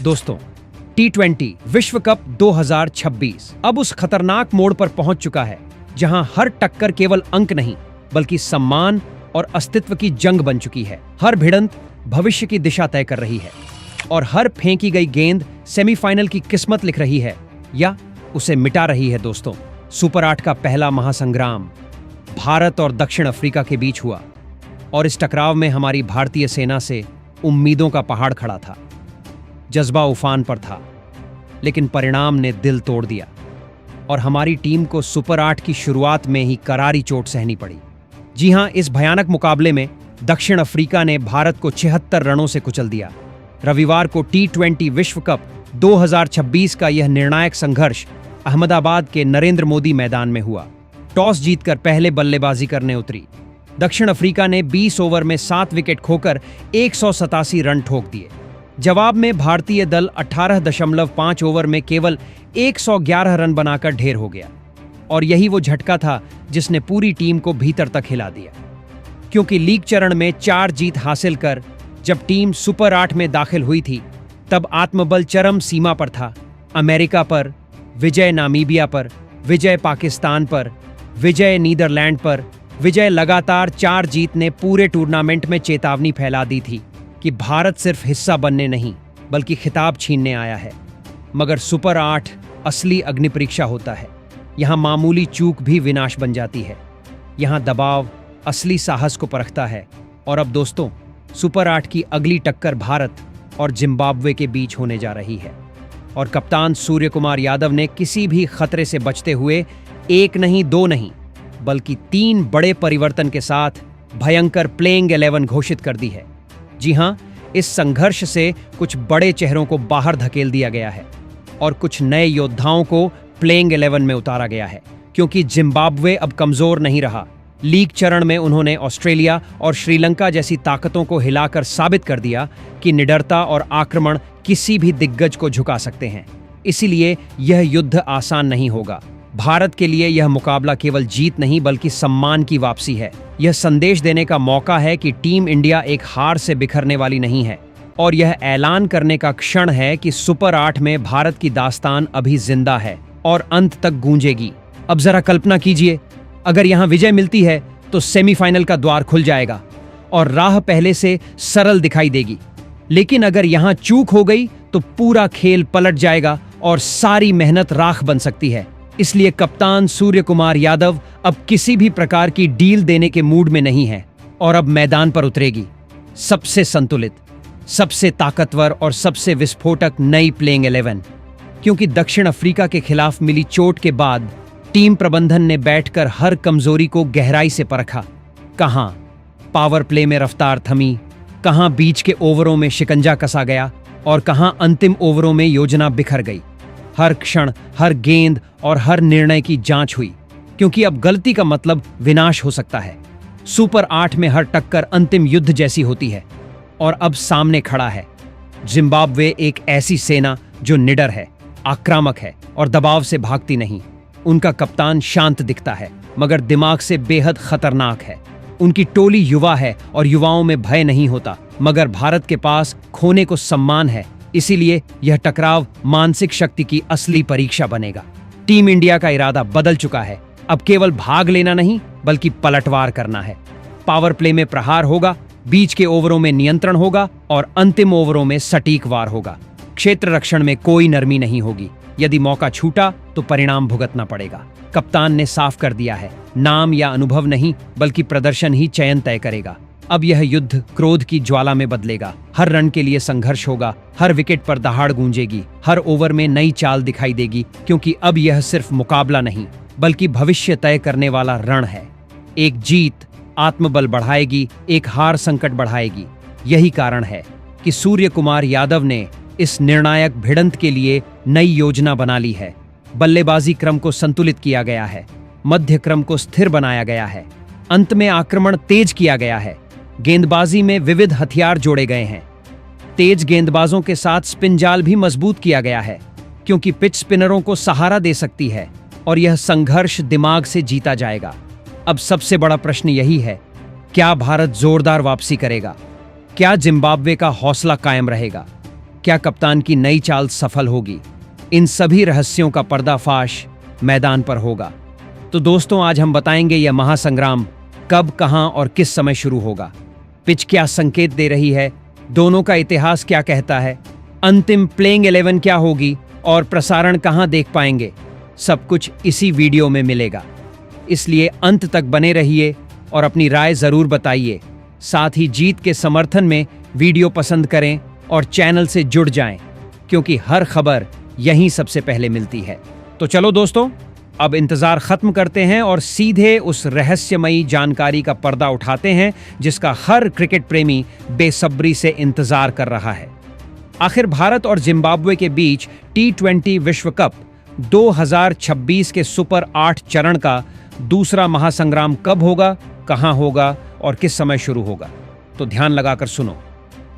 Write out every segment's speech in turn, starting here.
दोस्तों, T20 विश्व cup 2026 अब उस खतरनाक मोड़ पर पहुंच चुका है जहां हर टक्कर केवल अंक नहीं बल्कि सम्मान और अस्तित्व की जंग बन चुकी है। हर भिड़ंत भविष्य की दिशा तय कर रही है और हर फेंकी गई गेंद सेमीफाइनल की किस्मत लिख रही है या उसे मिटा रही है। दोस्तों, सुपर 8 का पहला महासंग्राम भारत और दक्षिण अफ्रीका के बीच हुआ और इस टकराव में हमारी भारतीय सेना से उम्मीदों का पहाड़ खड़ा था। जज्बा उफान पर था, लेकिन परिणाम ने दिल तोड़ दिया और हमारी टीम को सुपर 8 की शुरुआत में ही करारी चोट सहनी पड़ी। जी हां, इस भयानक मुकाबले में दक्षिण अफ्रीका ने भारत को 76 रनों से कुचल दिया। रविवार को T20 विश्व कप 2026 का यह निर्णायक संघर्ष अहमदाबाद के नरेंद्र मोदी मैदान में हुआ। टॉस जीतकर पहले बल्लेबाजी करने उतरी दक्षिण अफ्रीका ने 20 ओवर में 7 विकेट खोकर 187 रन ठोक दिए। जवाब में भारतीय दल 18.5 ओवर में केवल 111 रन बनाकर ढेर हो गया और यही वो झटका था जिसने पूरी टीम को भीतर तक हिला दिया, क्योंकि लीग चरण में 4 जीत हासिल कर जब टीम सुपर 8 में दाखिल हुई थी तब आत्मबल चरम सीमा पर था। अमेरिका पर विजय, नामीबिया पर विजय, पाकिस्तान पर विजय, नीदरलैंड पर विजय, लगातार 4 जीत ने पूरे टूर्नामेंट में चेतावनी फैला दी थी कि भारत सिर्फ हिस्सा बनने नहीं बल्कि खिताब छीनने आया है। मगर सुपर 8 असली अग्नि परीक्षा होता है। यहाँ मामूली चूक भी विनाश बन जाती है। यहाँ दबाव असली साहस को परखता है। और अब दोस्तों, सुपर 8 की अगली टक्कर भारत और जिम्बाब्वे के बीच होने जा रही है और कप्तान सूर्य कुमार यादव ने किसी भी खतरे से बचते हुए 1 नहीं 2 नहीं बल्कि 3 बड़े परिवर्तन के साथ भयंकर प्लेइंग 11 घोषित कर दी है। जी हां, इस संघर्ष से कुछ बड़े चेहरों को बाहर धकेल दिया गया है और कुछ नए योद्धाओं को प्लेइंग 11 में उतारा गया है, क्योंकि जिम्बाब्वे अब कमजोर नहीं रहा। लीग चरण में उन्होंने ऑस्ट्रेलिया और श्रीलंका जैसी ताकतों को हिलाकर साबित कर दिया कि निडरता और आक्रमण किसी भी दिग्गज को झुका सकते हैं। इसीलिए यह युद्ध आसान नहीं होगा। भारत के लिए यह मुकाबला केवल जीत नहीं बल्कि सम्मान की वापसी है। यह संदेश देने का मौका है कि टीम इंडिया एक हार से बिखरने वाली नहीं है और यह ऐलान करने का क्षण है कि सुपर 8 में भारत की दास्तान अभी जिंदा है और अंत तक गूंजेगी। अब जरा कल्पना कीजिए, अगर यहां विजय मिलती है तो सेमीफाइनल का द्वार खुल जाएगा और राह पहले से सरल दिखाई देगी। लेकिन अगर यहां चूक हो गई तो पूरा खेल पलट जाएगा और सारी मेहनत राख बन सकती है। इसलिए कप्तान सूर्य कुमार यादव अब किसी भी प्रकार की डील देने के मूड में नहीं है और अब मैदान पर उतरेगी सबसे संतुलित, सबसे ताकतवर और सबसे विस्फोटक नई प्लेइंग 11। क्योंकि दक्षिण अफ्रीका के खिलाफ मिली चोट के बाद टीम प्रबंधन ने बैठकर हर कमजोरी को गहराई से परखा। कहां पावर प्ले में रफ्तार थमी, कहां बीच के ओवरों में शिकंजा कसा गया और कहां अंतिम ओवरों में योजना बिखर गई। हर क्षण, हर गेंद और हर निर्णय की जांच हुई, क्योंकि अब गलती का मतलब विनाश हो सकता है। सुपर 8 में हर टक्कर अंतिम युद्ध जैसी होती है और अब सामने खड़ा है जिम्बाब्वे, एक ऐसी सेना जो निडर है, आक्रामक है और दबाव से भागती नहीं। उनका कप्तान शांत दिखता है मगर दिमाग से बेहद खतरनाक है। उनकी टोली युवा है और युवाओं में भय नहीं होता। मगर भारत के पास खोने को सम्मान है। इसीलिए यह टकराव मानसिक शक्ति की असली परीक्षा बनेगा। टीम इंडिया का इरादा बदल चुका है। अब केवल भाग लेना नहीं बल्कि पलटवार करना है। पावर प्ले में प्रहार होगा, बीच के ओवरों में नियंत्रण होगा और अंतिम ओवरों में सटीक वार होगा। क्षेत्र रक्षण में कोई नरमी नहीं होगी। यदि मौका छूटा तो परिणाम भुगतना पड़ेगा। कप्तान ने साफ कर दिया है, नाम या अनुभव नहीं बल्कि प्रदर्शन ही चयन तय करेगा। अब यह युद्ध क्रोध की ज्वाला में बदलेगा। हर रन के लिए संघर्ष होगा, हर विकेट पर दहाड़ गूंजेगी, हर ओवर में नई चाल दिखाई देगी, क्योंकि अब यह सिर्फ मुकाबला नहीं बल्कि भविष्य तय करने वाला रण है। एक जीत आत्मबल बढ़ाएगी, एक हार संकट बढ़ाएगी। यही कारण है कि सूर्य कुमार यादव ने इस निर्णायक भिड़ंत के लिए नई योजना बना ली है। बल्लेबाजी क्रम को संतुलित किया गया है, मध्य क्रम को स्थिर बनाया गया है, अंत में आक्रमण तेज किया गया है। गेंदबाजी में विविध हथियार जोड़े गए हैं। तेज गेंदबाजों के साथ स्पिन जाल भी मजबूत किया गया है, क्योंकि पिच स्पिनरों को सहारा दे सकती है और यह संघर्ष दिमाग से जीता जाएगा। अब सबसे बड़ा प्रश्न यही है, क्या भारत जोरदार वापसी करेगा? क्या जिम्बाब्वे का हौसला कायम रहेगा? क्या कप्तान की नई चाल सफल होगी? इन सभी रहस्यों का पर्दाफाश मैदान पर होगा। तो दोस्तों, आज हम बताएंगे यह महासंग्राम कब, कहां और किस समय शुरू होगा। पिच क्या संकेत दे रही है, दोनों का इतिहास क्या कहता है, अंतिम प्लेइंग 11 क्या होगी और प्रसारण कहां देख पाएंगे, सब कुछ इसी वीडियो में मिलेगा। इसलिए अंत तक बने रहिए और अपनी राय जरूर बताइए। साथ ही जीत के समर्थन में वीडियो पसंद करें और चैनल से जुड़ जाएं, क्योंकि हर खबर यहीं सबसे पहले मिलती है। तो चलो दोस्तों, अब इंतजार खत्म करते हैं और सीधे उस रहस्यमयी जानकारी का पर्दा उठाते हैं जिसका हर क्रिकेट प्रेमी बेसब्री से इंतजार कर रहा है। आखिर भारत और जिम्बाब्वे के बीच T20 विश्व कप 2026 के सुपर 8 चरण का दूसरा महासंग्राम कब होगा, कहां होगा और किस समय शुरू होगा? तो ध्यान लगाकर सुनो।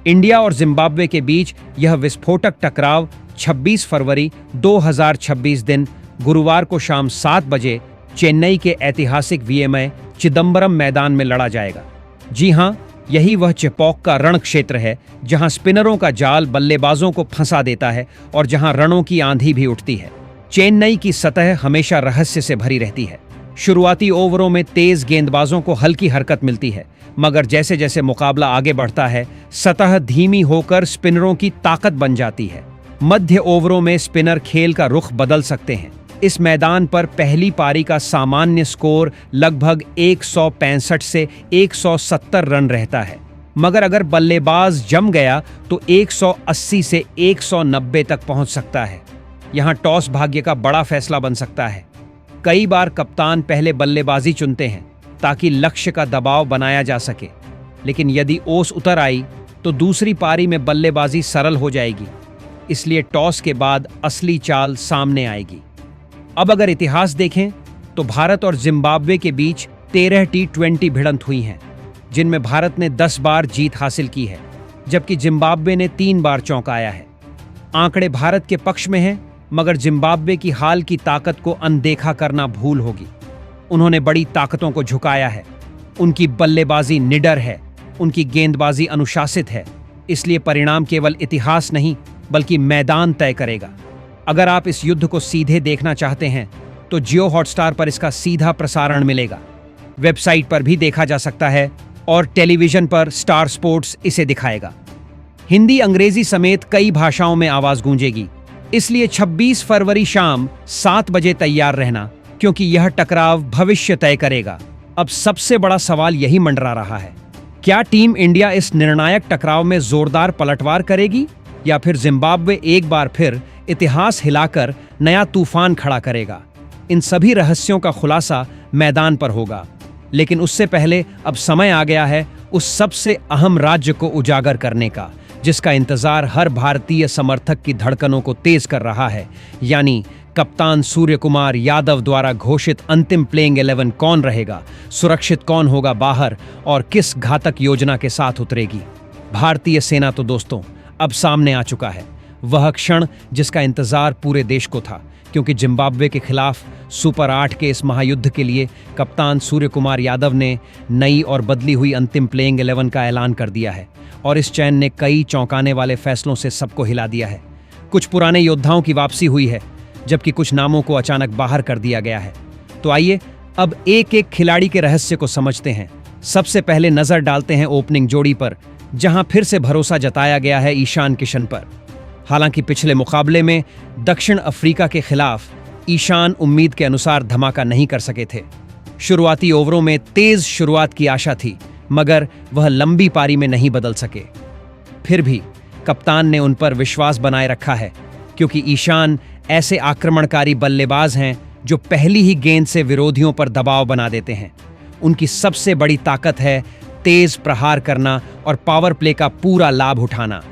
इंडिया और जिम्बाब्वे के बीच यह विस्फोटक टकराव 26 फरवरी 2026 दिन गुरुवार को शाम 7 बजे चेन्नई के ऐतिहासिक VMI चिदंबरम मैदान में लड़ा जाएगा। जी हां, यही वह चेपॉक का रण क्षेत्र है जहां स्पिनरों का जाल बल्लेबाजों को फंसा देता है और जहां रनों की आंधी भी उठती है। चेन्नई की सतह हमेशा रहस्य से भरी रहती है। शुरुआती ओवरों में तेज गेंदबाजों को हल्की हरकत मिलती है, मगर जैसे जैसे मुकाबला आगे बढ़ता है, सतह धीमी होकर स्पिनरों की ताकत बन जाती है। मध्य ओवरों में स्पिनर खेल का रुख बदल सकते हैं। इस मैदान पर पहली पारी का सामान्य स्कोर लगभग 165 से 170 रन रहता है, मगर अगर बल्लेबाज जम गया तो 180 से 190 तक पहुंच सकता है। यहां टॉस भाग्य का बड़ा फैसला बन सकता है। कई बार कप्तान पहले बल्लेबाजी चुनते हैं ताकि लक्ष्य का दबाव बनाया जा सके, लेकिन यदि ओस उतर आई तो दूसरी पारी में बल्लेबाजी सरल हो जाएगी। इसलिए टॉस के बाद असली चाल सामने आएगी। अब अगर इतिहास देखें तो भारत और जिम्बाब्वे के बीच 13 T20 भिड़ंत हुई हैं, जिनमें भारत ने 10 बार जीत हासिल की है, जबकि जिम्बाब्वे ने 3 बार चौंकाया है। आंकड़े भारत के पक्ष में हैं, मगर जिम्बाब्वे की हाल की ताकत को अनदेखा करना भूल होगी। उन्होंने बड़ी ताकतों को झुकाया है। उनकी बल्लेबाजी निडर है, उनकी गेंदबाजी अनुशासित है। इसलिए परिणाम केवल इतिहास नहीं बल्कि मैदान तय करेगा। अगर आप इस युद्ध को सीधे देखना चाहते हैं तो जियो हॉटस्टार पर इसका सीधा प्रसारण मिलेगा। वेबसाइट पर भी देखा जा सकता है और टेलीविजन पर स्टार स्पोर्ट्स इसे दिखाएगा। हिंदी, अंग्रेजी समेत कई भाषाओं में आवाज गूंजेगी। इसलिए 26 फरवरी शाम 7 बजे तैयार रहना, क्योंकि यह टकराव भविष्य तय करेगा। अब सबसे बड़ा सवाल यही मंडरा रहा है, क्या टीम इंडिया इस निर्णायक टकराव में जोरदार पलटवार करेगी या फिर जिम्बाब्वे एक बार फिर इतिहास हिलाकर नया तूफान खड़ा करेगा? इन सभी रहस्यों का खुलासा मैदान पर होगा, लेकिन उससे पहले अब समय आ गया है उस सबसे अहम राज्य को उजागर करने का, जिसका इंतजार हर भारतीय समर्थक की धड़कनों को तेज कर रहा है। यानी कप्तान सूर्यकुमार यादव द्वारा घोषित अंतिम प्लेइंग 11 कौन रहेगा, सुरक्षित कौन होगा बाहर और किस घातक योजना के साथ उतरेगी। भारतीय सेना तो दोस्तों अब सामने आ चुका है, वह क्षण जिसका इंतजार पूरे देश को था, क्योंकि जिम्बाब्वे के खिलाफ सुपर 8 के इस महायुद्ध के लिए कप्तान सूर्यकुमार यादव ने नई और बदली हुई अंतिम प्लेइंग 11 का ऐलान कर दिया है और इस चयन ने कई चौंकाने वाले फैसलों से सबको हिला दिया है। कुछ पुराने योद्धाओं की वापसी हुई है, जबकि कुछ नामों को अचानक बाहर कर दिया गया है। तो आइए अब एक एक खिलाड़ी के रहस्य को समझते हैं। सबसे पहले नजर डालते हैं ओपनिंग जोड़ी पर, जहां फिर से भरोसा जताया गया है ईशान किशन पर। हालांकि पिछले मुकाबले में दक्षिण अफ्रीका के खिलाफ ईशान उम्मीद के अनुसार धमाका नहीं कर सके थे। शुरुआती ओवरों में तेज शुरुआत की आशा थी, मगर वह लंबी पारी में नहीं बदल सके। फिर भी कप्तान ने उन पर विश्वास बनाए रखा है, क्योंकि ईशान ऐसे आक्रमणकारी बल्लेबाज हैं जो पहली ही गेंद से विरोधियों पर दबाव बना देते हैं। उनकी सबसे बड़ी ताकत है तेज प्रहार करना और पावर प्ले का पूरा लाभ उठाना।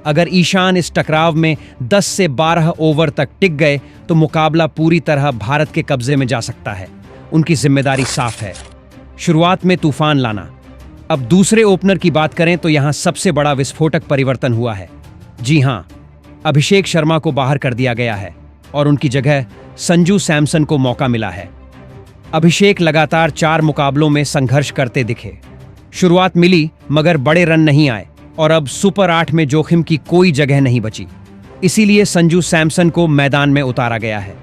अगर ईशान इस टकराव में 10 से 12 ओवर तक टिक गए तो मुकाबला पूरी तरह भारत के कब्जे में जा सकता है। उनकी जिम्मेदारी साफ है, शुरुआत में तूफान लाना। अब दूसरे ओपनर की बात करें तो यहां सबसे बड़ा विस्फोटक परिवर्तन हुआ है। जी हां, अभिषेक शर्मा को बाहर कर दिया गया है और उनकी जगह संजू सैमसन को मौका मिला है। अभिषेक लगातार 4 मुकाबलों में संघर्ष करते दिखे। शुरुआत मिली मगर बड़े रन नहीं आए और अब सुपर 8 में जोखिम की कोई जगह नहीं बची। इसीलिए संजू सैमसन को मैदान में उतारा गया है।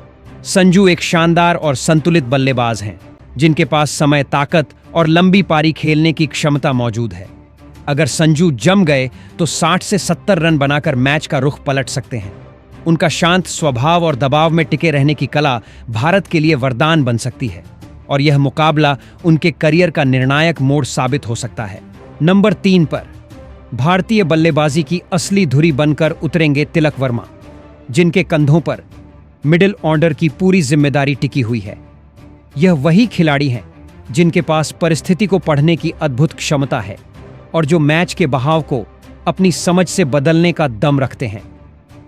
संजू एक शानदार और संतुलित बल्लेबाज हैं, जिनके पास समय, ताकत और लंबी पारी खेलने की क्षमता मौजूद है। अगर संजू जम गए तो 60 से 70 रन बनाकर मैच का रुख पलट सकते हैं। उनका शांत स्वभाव और दबाव में टिके रहने की कला भारत के लिए वरदान बन सकती है और यह मुकाबला उनके करियर का निर्णायक मोड़ साबित हो सकता है। नंबर 3 पर भारतीय बल्लेबाजी की असली धुरी बनकर उतरेंगे तिलक वर्मा, जिनके कंधों पर मिडिल ऑर्डर की पूरी जिम्मेदारी टिकी हुई है। यह वही खिलाड़ी हैं जिनके पास परिस्थिति को पढ़ने की अद्भुत क्षमता है और जो मैच के बहाव को अपनी समझ से बदलने का दम रखते हैं।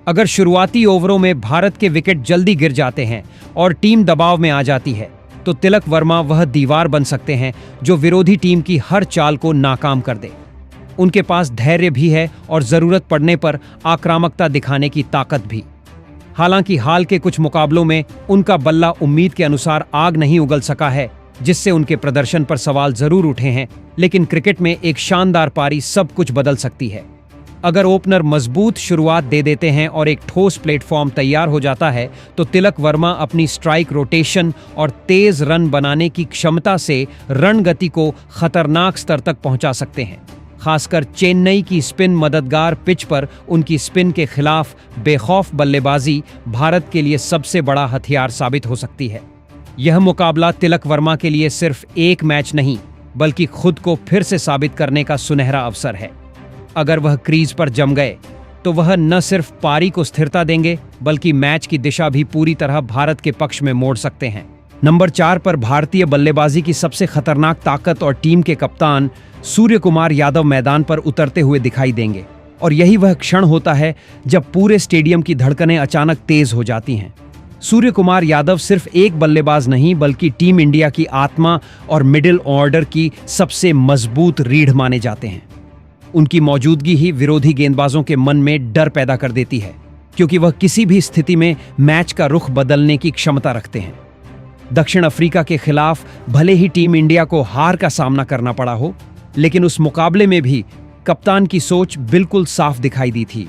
अगर शुरुआती ओवरों में भारत के विकेट जल्दी गिर जाते हैं और टीम दबाव में आ जाती है, तो तिलक वर्मा वह दीवार बन सकते हैं जो विरोधी टीम की हर चाल को नाकाम कर दे। उनके पास धैर्य भी है और जरूरत पड़ने पर आक्रामकता दिखाने की ताकत भी। हालांकि हाल के कुछ मुकाबलों में उनका बल्ला उम्मीद के अनुसार आग नहीं उगल सका है, जिससे उनके प्रदर्शन पर सवाल जरूर उठे हैं, लेकिन क्रिकेट में एक शानदार पारी सब कुछ बदल सकती है। अगर ओपनर मजबूत शुरुआत दे देते हैं और एक ठोस प्लेटफॉर्म तैयार हो जाता है, तो तिलक वर्मा अपनी स्ट्राइक रोटेशन और तेज रन बनाने की क्षमता से रन गति को खतरनाक स्तर तक पहुंचा सकते हैं। खासकर चेन्नई की स्पिन मददगार पिच पर उनकी स्पिन के खिलाफ बेखौफ बल्लेबाजी भारत के लिए सबसे बड़ा हथियार साबित हो सकती है। यह मुकाबला तिलक वर्मा के लिए सिर्फ एक मैच नहीं, बल्कि खुद को फिर से साबित करने का सुनहरा अवसर है। अगर वह क्रीज पर जम गए तो वह न सिर्फ पारी को स्थिरता देंगे, बल्कि मैच की दिशा भी पूरी तरह भारत के पक्ष में मोड़ सकते हैं। नंबर 4 पर भारतीय बल्लेबाजी की सबसे खतरनाक ताकत और टीम के कप्तान सूर्य कुमार यादव मैदान पर उतरते हुए दिखाई देंगे। और यही वह क्षण होता है जब पूरे स्टेडियम की धड़कनें अचानक तेज हो जाती हैं। सूर्य कुमार यादव सिर्फ एक बल्लेबाज नहीं, बल्कि टीम इंडिया की आत्मा और मिडिल ऑर्डर की सबसे मजबूत रीढ़ माने जाते हैं। उनकी मौजूदगी ही विरोधी गेंदबाजों के मन में डर पैदा कर देती है, क्योंकि वह किसी भी स्थिति में मैच का रुख बदलने की क्षमता रखते हैं। दक्षिण अफ्रीका के खिलाफ भले ही टीम इंडिया को हार का सामना करना पड़ा हो, लेकिन उस मुकाबले में भी कप्तान की सोच बिल्कुल साफ दिखाई दी थी।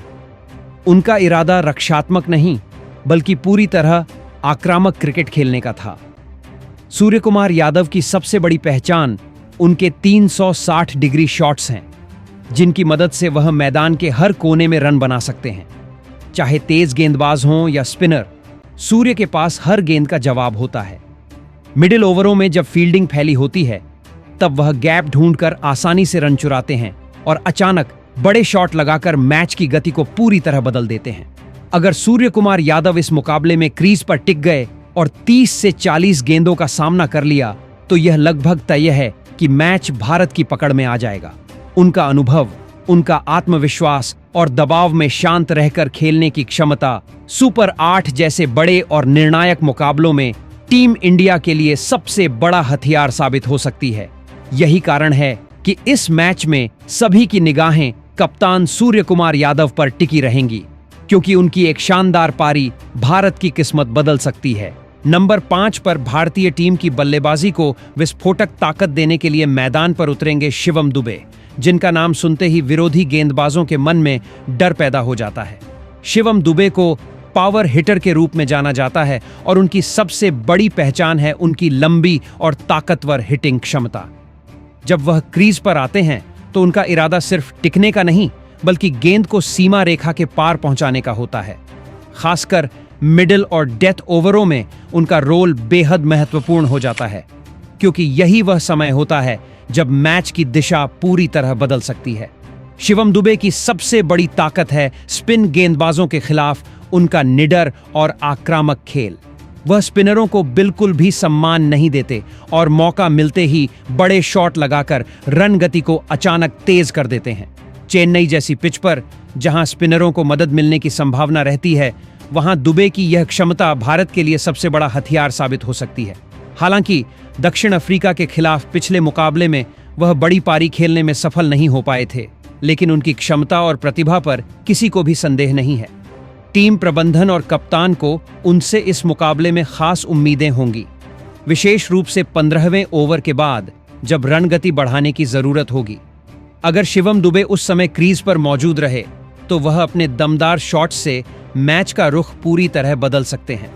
उनका इरादा रक्षात्मक नहीं, बल्कि पूरी तरह आक्रामक क्रिकेट खेलने का था। सूर्य कुमार यादव की सबसे बड़ी पहचान उनके 360 डिग्री शॉट्स हैं, जिनकी मदद से वह मैदान के हर कोने में रन बना सकते हैं। चाहे तेज गेंदबाज हों या स्पिनर, सूर्य के पास हर गेंद का जवाब होता है। मिडिल ओवरों में जब फील्डिंग फैली होती है, तब वह गैप ढूंढकर आसानी से रन चुराते हैं और अचानक बड़े शॉट लगाकर मैच की गति को पूरी तरह बदल देते हैं। अगर सूर्य कुमार यादव इस मुकाबले में क्रीज पर टिक गए और 30 से 40 गेंदों का सामना कर लिया, तो यह लगभग तय है कि मैच भारत की पकड़ में आ जाएगा। उनका अनुभव, उनका आत्मविश्वास और दबाव में शांत रहकर खेलने की क्षमता सुपर 8 जैसे बड़े और निर्णायक मुकाबलों में टीम इंडिया के लिए सबसे बड़ा हथियार साबित हो सकती है। यही कारण है कि इस मैच में सभी की निगाहें कप्तान सूर्य कुमार यादव पर टिकी रहेंगी, क्योंकि उनकी एक शानदार पारी भारत की किस्मत बदल सकती है। नंबर 5 पर भारतीय टीम की बल्लेबाजी को विस्फोटक ताकत देने के लिए मैदान पर उतरेंगे शिवम दुबे, जिनका नाम सुनते ही विरोधी गेंदबाजों के मन में डर पैदा हो जाता है। शिवम दुबे को पावर हिटर के रूप में जाना जाता है और उनकी सबसे बड़ी पहचान है उनकी लंबी और ताकतवर हिटिंग क्षमता। जब वह क्रीज पर आते हैं तो उनका इरादा सिर्फ टिकने का नहीं, बल्कि गेंद को सीमा रेखा के पार पहुंचाने का होता है। खासकर मिडिल और डेथ ओवरों में उनका रोल बेहद महत्वपूर्ण हो जाता है, क्योंकि यही वह समय होता है जब मैच की दिशा पूरी तरह बदल सकती है। शिवम दुबे की सबसे बड़ी ताकत है स्पिन गेंदबाजों के खिलाफ उनका निडर और आक्रामक खेल। वह स्पिनरों को बिल्कुल भी सम्मान नहीं देते और मौका मिलते ही बड़े शॉट लगाकर रन गति को अचानक तेज कर देते हैं। चेन्नई जैसी पिच पर जहां स्पिनरों को मदद मिलने की संभावना रहती है, वहां दुबे की यह क्षमता भारत के लिए सबसे बड़ा हथियार साबित हो सकती है। हालांकि दक्षिण अफ्रीका के खिलाफ पिछले मुकाबले में वह बड़ी पारी खेलने में सफल नहीं हो पाए थे, लेकिन उनकी क्षमता और प्रतिभा पर किसी को भी संदेह नहीं है। टीम प्रबंधन और कप्तान को उनसे इस मुकाबले में खास उम्मीदें होंगी, विशेष रूप से 15वें ओवर के बाद जब रन गति बढ़ाने की जरूरत होगी। अगर शिवम दुबे उस समय क्रीज पर मौजूद रहे तो वह अपने दमदार शॉट से मैच का रुख पूरी तरह बदल सकते हैं।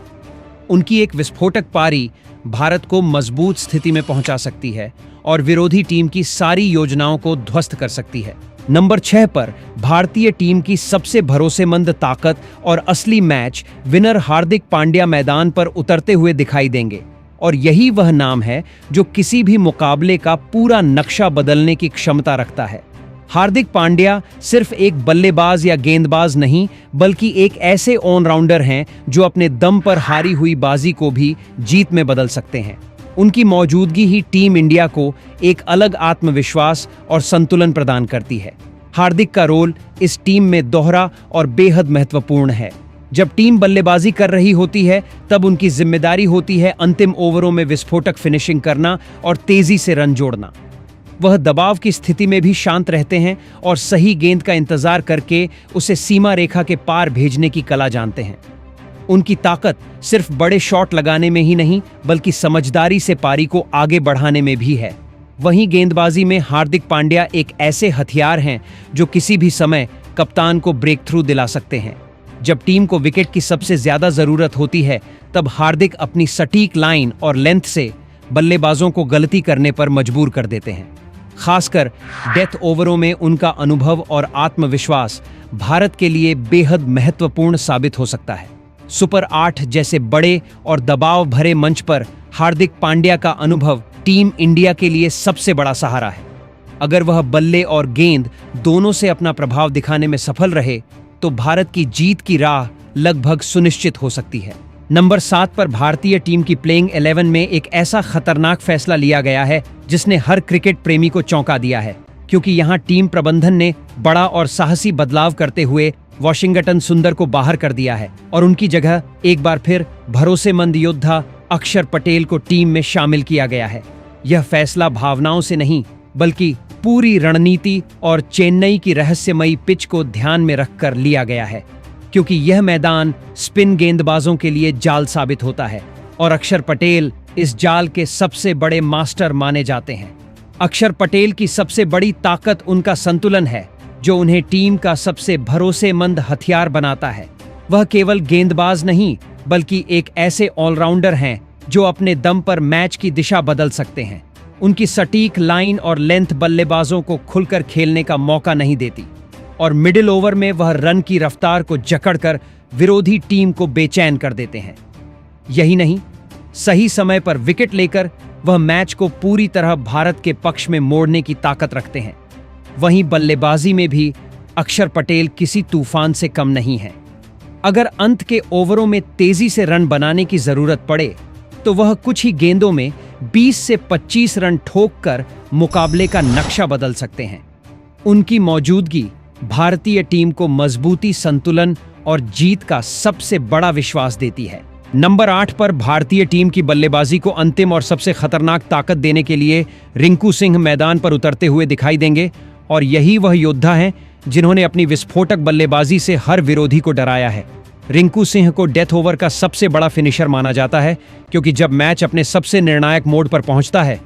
उनकी एक विस्फोटक पारी भारत को मजबूत स्थिति में पहुंचा सकती है और विरोधी टीम की सारी योजनाओं को ध्वस्त कर सकती है। नंबर 6 पर भारतीय टीम की सबसे भरोसेमंद ताकत और असली मैच विनर हार्दिक पांड्या मैदान पर उतरते हुए दिखाई देंगे और यही वह नाम है जो किसी भी मुकाबले का पूरा नक्शा बदलने की क्षमता रखता है। हार्दिक पांड्या सिर्फ एक बल्लेबाज या गेंदबाज नहीं बल्कि एक ऐसे ऑलराउंडर हैं जो अपने दम पर हारी हुई बाजी को भी जीत में बदल सकते हैं। उनकी मौजूदगी ही टीम इंडिया को एक अलग आत्मविश्वास और संतुलन प्रदान करती है। हार्दिक का रोल इस टीम में दोहरा और बेहद महत्वपूर्ण है। जब टीम बल्लेबाजी कर रही होती है तब उनकी जिम्मेदारी होती है अंतिम ओवरों में विस्फोटक फिनिशिंग करना और तेजी से रन जोड़ना। वह दबाव की स्थिति में भी शांत रहते हैं और सही गेंद का इंतजार करके उसे सीमा रेखा के पार भेजने की कला जानते हैं। उनकी ताकत सिर्फ बड़े शॉट लगाने में ही नहीं बल्कि समझदारी से पारी को आगे बढ़ाने में भी है। वहीं गेंदबाजी में हार्दिक पांड्या एक ऐसे हथियार हैं जो किसी भी समय कप्तान को ब्रेक थ्रू दिला सकते हैं। जब टीम को विकेट की सबसे ज्यादा जरूरत होती है तब हार्दिक अपनी सटीक लाइन और लेंथ से बल्लेबाजों को गलती करने पर मजबूर कर देते हैं। खासकर डेथ ओवरों में उनका अनुभव और आत्मविश्वास भारत के लिए बेहद महत्वपूर्ण साबित हो सकता है। सुपर 8 जैसे बड़े और दबाव भरे मंच पर हार्दिक पांड्या का अनुभव टीम इंडिया के लिए सबसे बड़ा सहारा है। अगर वह बल्ले और गेंद दोनों से अपना प्रभाव दिखाने में सफल रहे तो भारत की जीत की राह लगभग सुनिश्चित हो सकती है। नंबर 7 पर भारतीय टीम की प्लेइंग 11 में एक ऐसा खतरनाक फैसला लिया गया है जिसने हर क्रिकेट प्रेमी को चौंका दिया है, क्योंकि यहां टीम प्रबंधन ने बड़ा और साहसी बदलाव करते हुए वाशिंगटन सुंदर को बाहर कर दिया है और उनकी जगह एक बार फिर भरोसेमंद योद्धा अक्षर पटेल को टीम में शामिल किया गया है। यह फैसला भावनाओं से नहीं बल्कि पूरी रणनीति और चेन्नई की रहस्यमयी पिच को ध्यान में रखकर लिया गया है, क्योंकि यह मैदान स्पिन गेंदबाजों के लिए जाल साबित होता है और अक्षर पटेल इस जाल के सबसे बड़े मास्टर माने जाते हैं। अक्षर पटेल की सबसे बड़ी ताकत उनका संतुलन है जो उन्हें टीम का सबसे भरोसेमंद हथियार बनाता है। वह केवल गेंदबाज नहीं बल्कि एक ऐसे ऑलराउंडर हैं जो अपने दम पर मैच की दिशा बदल सकते हैं। उनकी सटीक लाइन और लेंथ बल्लेबाजों को खुलकर खेलने का मौका नहीं देती और मिडिल ओवर में वह रन की रफ्तार को जकड़कर विरोधी टीम को बेचैन कर देते हैं। यही नहीं, सही समय पर विकेट लेकर वह मैच को पूरी तरह भारत के पक्ष में मोड़ने की ताकत रखते हैं। वहीं बल्लेबाजी में भी अक्षर पटेल किसी तूफान से कम नहीं है। अगर अंत के ओवरों में तेजी से रन बनाने की जरूरत पड़े तो वह कुछ ही गेंदों में 20 से 25 रन ठोककर मुकाबले का नक्शा बदल सकते हैं। उनकी मौजूदगी भारतीय टीम को मजबूती, संतुलन और जीत का सबसे बड़ा विश्वास देती है। नंबर 8 पर भारतीय टीम की बल्लेबाजी को अंतिम और सबसे खतरनाक ताकत देने के लिए रिंकू सिंह मैदान पर उतरते हुए दिखाई देंगे और यही वह योद्धा हैं जिन्होंने अपनी विस्फोटक बल्लेबाजी से हर विरोधी को डराया है। रिंकू सिंह को डेथ ओवर का सबसे बड़ा फिनिशर माना जाता है, क्योंकि जब मैच अपने सबसे निर्णायक मोड़ पर पहुंचता है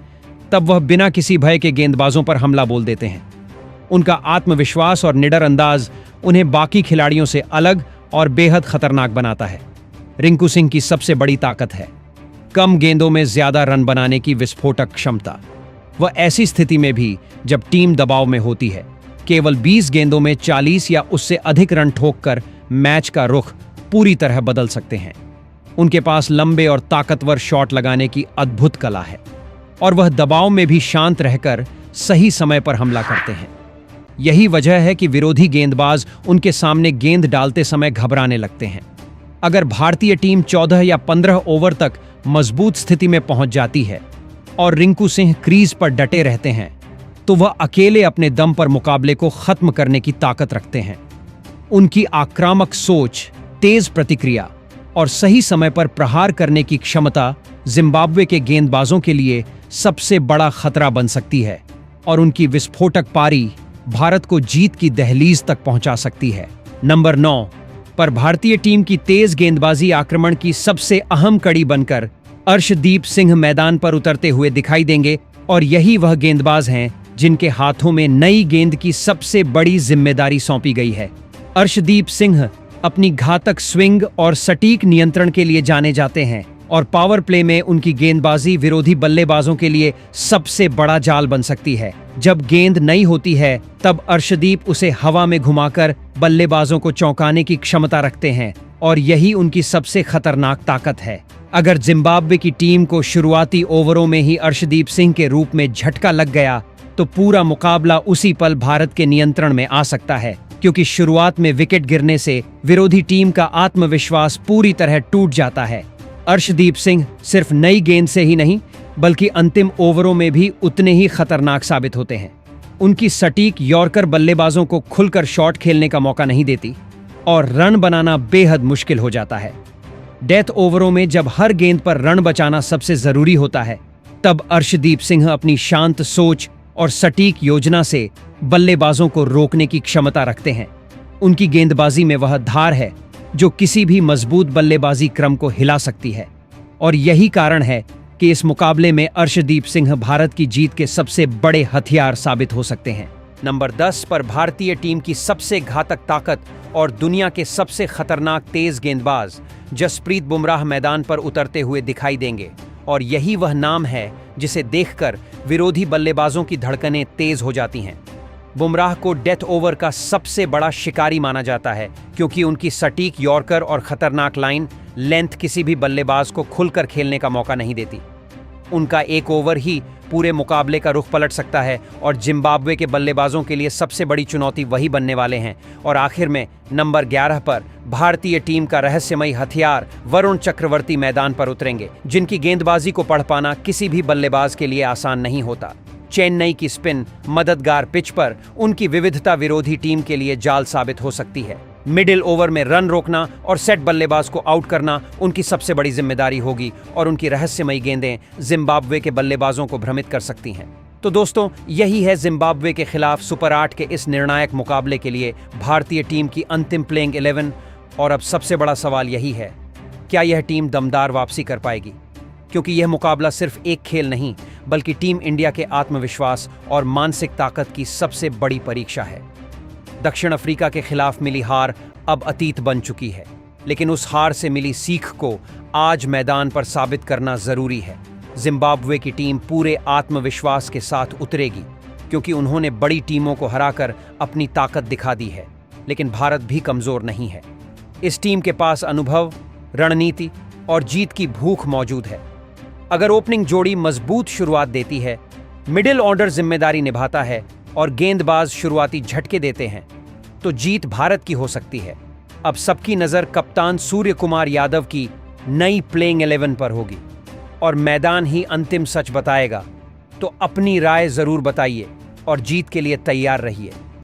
तब वह बिना किसी भय के गेंदबाजों पर हमला बोल देते हैं। उनका आत्मविश्वास और निडर अंदाज उन्हें बाकी खिलाड़ियों से अलग और बेहद खतरनाक बनाता है। रिंकू सिंह की सबसे बड़ी ताकत है कम गेंदों में ज्यादा रन बनाने की विस्फोटक क्षमता। वह ऐसी स्थिति में भी जब टीम दबाव में होती है केवल 20 गेंदों में 40 या उससे अधिक रन ठोककर मैच का रुख पूरी तरह बदल सकते हैं। उनके पास लंबे और ताकतवर शॉट लगाने की अद्भुत कला है और वह दबाव में भी शांत रहकर सही समय पर हमला करते हैं। यही वजह है कि विरोधी गेंदबाज उनके सामने गेंद डालते समय घबराने लगते हैं। अगर भारतीय टीम 14 या 15 ओवर तक मजबूत स्थिति में पहुंच जाती है और रिंकू सिंह क्रीज पर डटे रहते हैं तो वह अकेले अपने दम पर मुकाबले को खत्म करने की ताकत रखते हैं। उनकी आक्रामक सोच, तेज प्रतिक्रिया और सही समय पर प्रहार करने की क्षमता जिम्बाब्वे के गेंदबाजों के लिए सबसे बड़ा खतरा बन सकती है और उनकी विस्फोटक पारी भारत को जीत की दहलीज तक पहुंचा सकती है। नंबर 9 पर भारतीय टीम की तेज गेंदबाजी आक्रमण की सबसे अहम कड़ी बनकर अर्शदीप सिंह मैदान पर उतरते हुए दिखाई देंगे और यही वह गेंदबाज हैं जिनके हाथों में नई गेंद की सबसे बड़ी जिम्मेदारी सौंपी गई है। अर्शदीप सिंह अपनी घातक स्विंग और सटीक नियंत्रण के लिए जाने जाते हैं और पावर प्ले में उनकी गेंदबाजी विरोधी बल्लेबाजों के लिए सबसे बड़ा जाल बन सकती है। जब गेंद नई होती है तब अर्शदीप उसे हवा में घुमाकर बल्लेबाजों को चौंकाने की क्षमता रखते हैं और यही उनकी सबसे खतरनाक ताकत है। अगर जिम्बाब्वे की टीम को शुरुआती ओवरों में ही अर्शदीप सिंह के रूप में झटका लग गया तो पूरा मुकाबला उसी पल भारत के नियंत्रण में आ सकता है, क्योंकि शुरुआत में विकेट गिरने से विरोधी टीम का आत्मविश्वास पूरी तरह टूट जाता है। अर्शदीप सिंह सिर्फ नई गेंद से ही नहीं बल्कि अंतिम ओवरों में भी उतने ही खतरनाक साबित होते हैं। उनकी सटीक यॉर्कर बल्लेबाजों को खुलकर शॉट खेलने का मौका नहीं देती और रन बनाना बेहद मुश्किल हो जाता है। डेथ ओवरों में जब हर गेंद पर रन बचाना सबसे जरूरी होता है, तब अर्शदीप सिंह अपनी शांत सोच और सटीक योजना से बल्लेबाजों को रोकने की क्षमता रखते हैं। उनकी गेंदबाजी में वह धार है जो किसी भी मजबूत बल्लेबाजी क्रम को हिला सकती है और यही कारण है कि इस मुकाबले में अर्शदीप सिंह भारत की जीत के सबसे बड़े हथियार साबित हो सकते हैं। नंबर 10 पर भारतीय टीम की सबसे घातक ताकत और दुनिया के सबसे खतरनाक तेज गेंदबाज जसप्रीत बुमराह मैदान पर उतरते हुए दिखाई देंगे और यही वह नाम है जिसे देखकर विरोधी बल्लेबाजों की धड़कनें तेज हो जाती हैं। बुमराह को डेथ ओवर का सबसे बड़ा शिकारी माना जाता है क्योंकि उनकी सटीक यॉर्कर और खतरनाक लाइन लेंथ किसी भी बल्लेबाज को खुलकर खेलने का मौका नहीं देती। उनका एक ओवर ही पूरे मुकाबले का रुख पलट सकता है और जिम्बाब्वे के बल्लेबाजों के लिए सबसे बड़ी चुनौती वही बनने वाले हैं। और आखिर में नंबर 11 पर भारतीय टीम का रहस्यमयी हथियार वरुण चक्रवर्ती मैदान पर उतरेंगे, जिनकी गेंदबाजी को पढ़ पाना किसी भी बल्लेबाज के लिए आसान नहीं होता। चेन्नई की स्पिन मददगार पिच पर उनकी विविधता विरोधी टीम के लिए जाल साबित हो सकती है। मिडिल ओवर में रन रोकना और सेट बल्लेबाज को आउट करना उनकी सबसे बड़ी जिम्मेदारी होगी और उनकी रहस्यमयी गेंदें जिम्बाब्वे के बल्लेबाजों को भ्रमित कर सकती हैं। तो दोस्तों, यही है जिम्बाब्वे के खिलाफ सुपर 8 के इस निर्णायक मुकाबले के लिए भारतीय टीम की अंतिम प्लेइंग 11। और अब सबसे बड़ा सवाल यही है, क्या यह टीम दमदार वापसी कर पाएगी? क्योंकि यह मुकाबला सिर्फ एक खेल नहीं बल्कि टीम इंडिया के आत्मविश्वास और मानसिक ताकत की सबसे बड़ी परीक्षा है। दक्षिण अफ्रीका के खिलाफ मिली हार अब अतीत बन चुकी है, लेकिन उस हार से मिली सीख को आज मैदान पर साबित करना जरूरी है। जिम्बाब्वे की टीम पूरे आत्मविश्वास के साथ उतरेगी क्योंकि उन्होंने बड़ी टीमों को हराकर अपनी ताकत दिखा दी है, लेकिन भारत भी कमजोर नहीं है। इस टीम के पास अनुभव, रणनीति और जीत की भूख मौजूद है। अगर ओपनिंग जोड़ी मजबूत शुरुआत देती है, मिडिल ऑर्डर जिम्मेदारी निभाता है और गेंदबाज शुरुआती झटके देते हैं, तो जीत भारत की हो सकती है। अब सबकी नजर कप्तान सूर्य कुमार यादव की नई प्लेइंग 11 पर होगी और मैदान ही अंतिम सच बताएगा। तो अपनी राय जरूर बताइए और जीत के लिए तैयार रहिए।